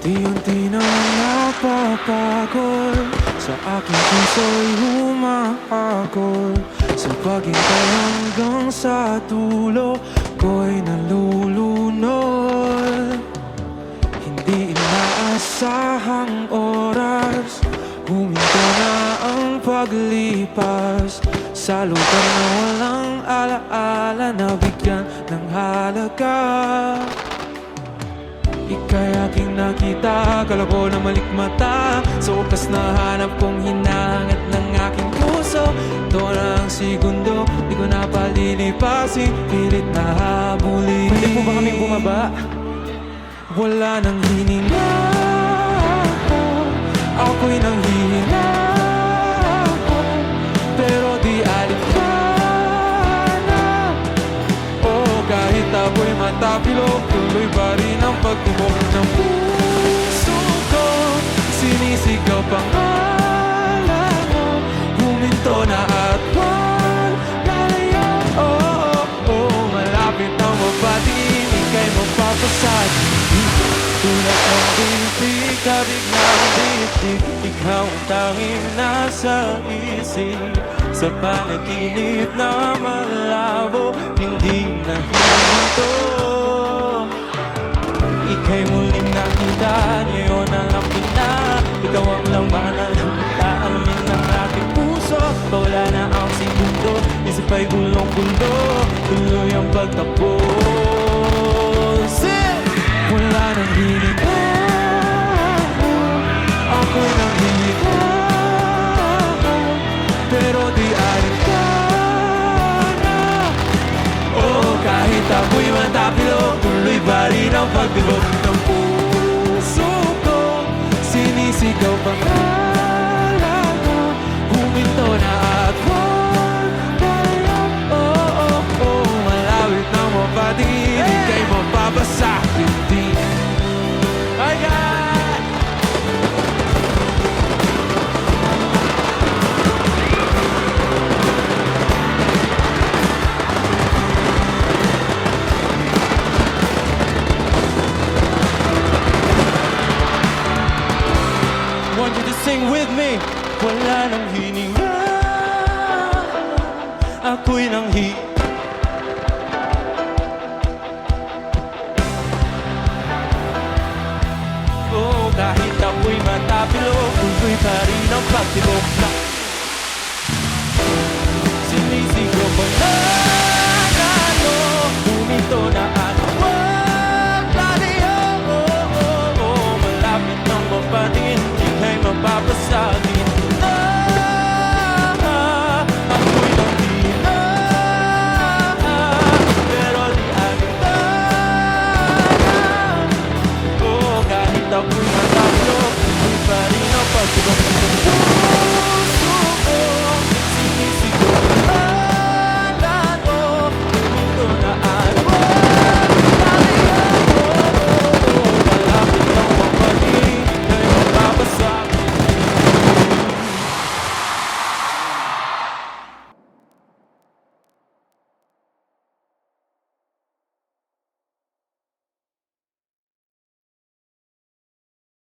Unti-unti nang napapagod, sa aking puso'y humahagod, sa paghintay hanggang sa dulo ko'y nalulunod. Hindi inaasahang oras, huminto na ang paglipas, sa lugar na walang alaala, nabigyan ng halaga. Ika'y aking nakita, akala ko na malikmata, sa wakas na hanap kong hinahangat ng aking puso. Ito na ang segundo, di ko na palilipasin, pilit na habulin. Pwede po ba kaming bumaba? Wala nang hininga, ako'y nanghihina, pero di alipana. Oh, kahit ako'y matapilo, tuloy pa rin ang pagtibok ng puso ko. Sinisigaw pangalan mo, huminto na at wag lalayo. Oh, oh, oh, malapit na mapatingin, ika'y mapapasad. Tulad ng binti, kabiglang dibdib, ikaw ang tanging nasa isip, sa panaginip na malabo, hindi na hininto. Ika'y muling nakita, ngayon alam ko na, ikaw ang laman ng lupa, alamin ng aking puso. Wala na ang segundo, isip ay gulong-gulo, tuloy ang pagtakbo. Wala nang hininga, ako'y nanghihina, pero di alintana. Oh, kahit ako'y matapilo, tuloy pa rin ang pagtibok ng puso ko. Sinisigaw pangalan mo, huminto na at wag tayo. Oh, oh, oh, malawit na mapatingin, ika'y mapabasa. Hi guys! Want you to sing with me. Wala nang hininga, ako'y oh, kahit ako'y matapilo, tuloy pa rin ang pagtibok na